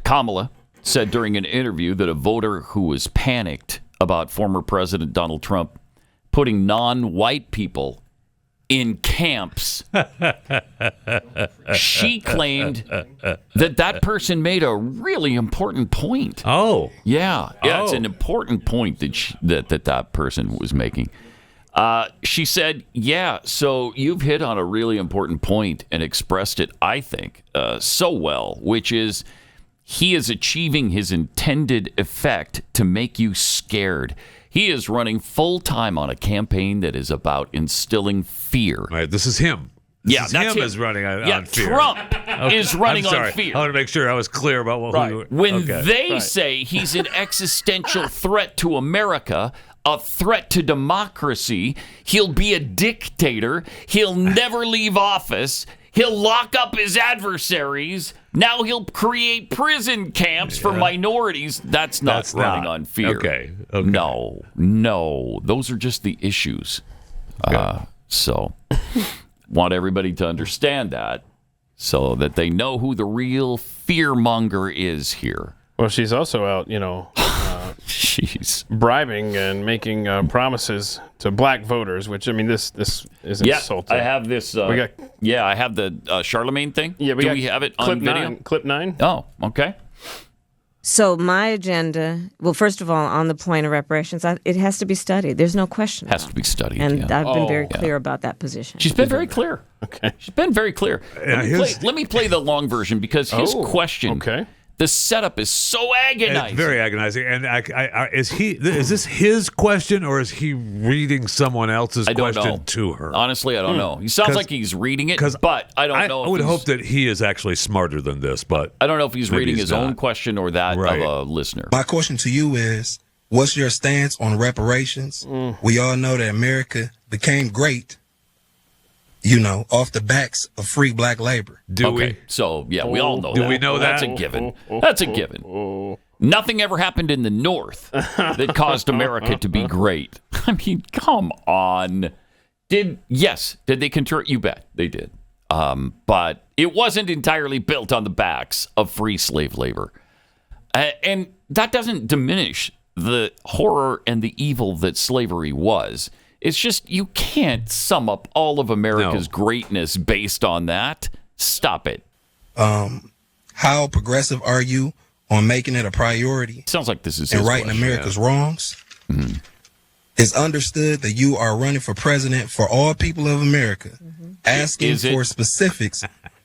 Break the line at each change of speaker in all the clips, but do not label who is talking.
Kamala said during an interview that a voter who was panicked about former President Donald Trump putting non-white people in camps, she claimed that person made a really important point.
Oh.
Yeah, it's an important point that person was making. She said, so you've hit on a really important point and expressed it, I think, so well, which is he is achieving his intended effect to make you scared. He is running full time on a campaign that is about instilling fear.
Right, this is him.
That's
him is running on fear.
Trump is running
on
fear.
I want to make sure I was clear about what we were.
When they say he's an existential threat to America, a threat to democracy, he'll be a dictator, he'll never leave office, he'll lock up his adversaries, now he'll create prison camps for minorities. That's not running on fear.
Okay.
No. Those are just the issues. So, want everybody to understand that so that they know who the real fearmonger is here.
Well, she's also out, bribing and making promises to black voters, which, I mean, this is insulting.
I have this. I have the Charlemagne thing.
Yeah,
Do we have it on video?
Clip 9.
Oh, okay.
So my agenda, well, first of all, on the point of reparations, it has to be studied. There's no question.
It has to be studied.
And I've been very clear about that position.
She's been very clear.
Okay.
She's been very clear. Let me play the long version because his question.
Okay.
The setup is so agonizing.
It's very agonizing. And is this his question or is he reading someone else's question to her?
Honestly, I don't know. He sounds like he's reading it, but I don't know.
I would hope that he is actually smarter than this, but
I don't know if he's reading his own question or that of a listener.
My question to you is, what's your stance on reparations? We all know that America became great, off the backs of free black labor.
Do we?
So, we all know that.
Do we know that?
That's a given. That's a given. Nothing ever happened in the North that caused America to be great. I mean, come on. Did they control? You bet they did. But it wasn't entirely built on the backs of free slave labor. And that doesn't diminish the horror and the evil that slavery was. It's just you can't sum up all of America's greatness based on that. Stop it.
How progressive are you on making it a priority?
Sounds like this is
and righting America's wrongs. Mm-hmm. It's understood that you are running for president for all people of America. Mm-hmm. Asking for specifics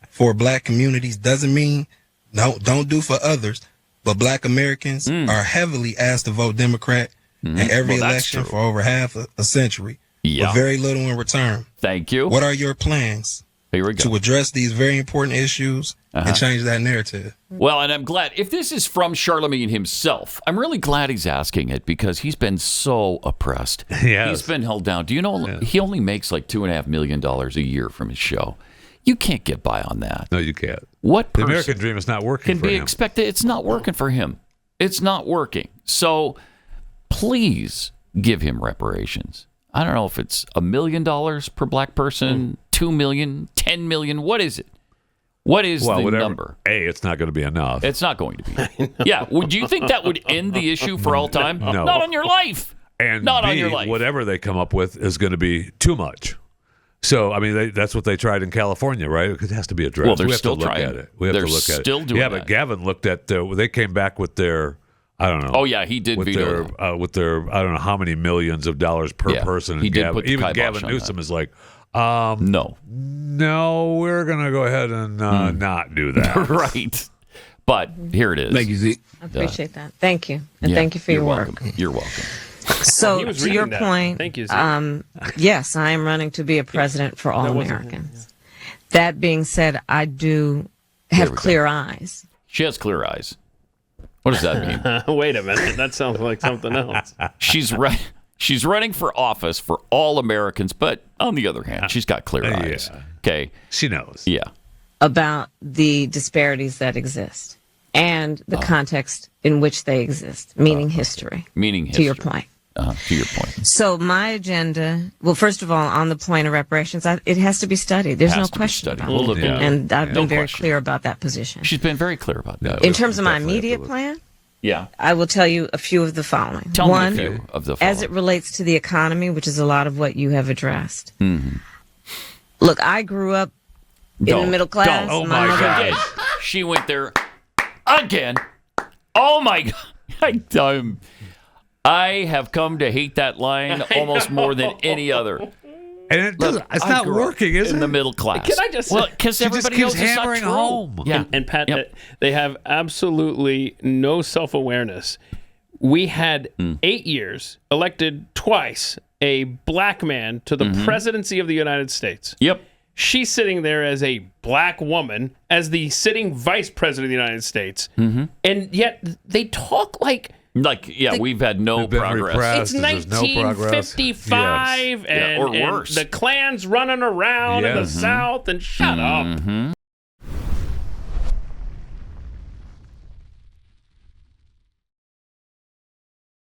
for black communities doesn't mean don't do for others, but black Americans are heavily asked to vote Democrat in every election for over half a century with very little in return.
Thank you.
What are your plans to address these very important issues and change that narrative?
Well, and I'm glad, if this is from Charlemagne himself, I'm really glad he's asking it because he's been so oppressed. He's been held down. Do you know he only makes like $2.5 million a year from his show? You can't get by on that.
No, you can't.
What person
the American dream is not working
can be expected? It's not working for him. It's not working. So please give him reparations. I don't know if it's $1 million per black person, 2 million, 10 million. What is it? What is the number?
It's not going to be enough.
It's not going to be. Yeah. Would you think that would end the issue for all time?
No.
Not on your life.
And
not
B,
on your life.
Whatever they come up with is going to be too much. So, I mean, that's what they tried in California, right? It has to be addressed.
Well, they're
we have
still
to look
trying.
at it. We have to look at it.
Still doing
that. But Gavin looked at they came back with their, I don't know.
Oh, yeah, he did veto
with their, I don't know how many millions of dollars per person.
He did put the
even
kibosh
Gavin
on
Newsom
that.
is like,
no,
we're going to go ahead and not do that.
Right. But here it is.
Thank you, Zeke.
I appreciate that. Thank you. And thank you for your work.
Welcome. You're welcome.
So, to your point,
thank you, Zeke.
yes, I am running to be a president for all Americans. That being said, I do have clear eyes.
She has clear eyes. What does that mean?
Wait a minute. That sounds like something else.
She's running for office for all Americans, but on the other hand, she's got clear eyes.
Yeah.
Okay.
She knows.
Yeah.
About the disparities that exist and the context in which they exist, meaning history.
Meaning
To your
history.
point.
To your point.
So my agenda, well, first of all, on the point of reparations, it has to be studied. There's no question about
We'll look
it.
into it.
And I've
No
been very
question.
clear about that position.
She's been very clear about that.
In terms of my immediate plan,
Yeah.
I will tell you a few of the following.
Tell
One,
me a few of the
as
following.
it relates to the economy, which is a lot of what you have addressed.
Mm-hmm.
Look, I grew up in the middle class.
Don't.
Oh, my God.
She went there again. Oh, my God. I have come to hate that line almost more than any other.
And it's not working, is it?
In the middle class.
Can I just say-
Well, because
She just
everybody
keeps
knows it's not
hammering
true.
home.
Yeah.
And Pat,
Yep.
they have absolutely no self-awareness. We had 8 years, elected twice, a black man to the presidency of the United States.
Yep.
She's sitting there as a black woman, as the sitting vice president of the United States. And yet they talk like
We've had no
They've been
progress.
repressed.
it's
There's no progress.
1955
Yes. Yeah, or
and
worse.
the Klans running around in the
Yes.
South, and shut up.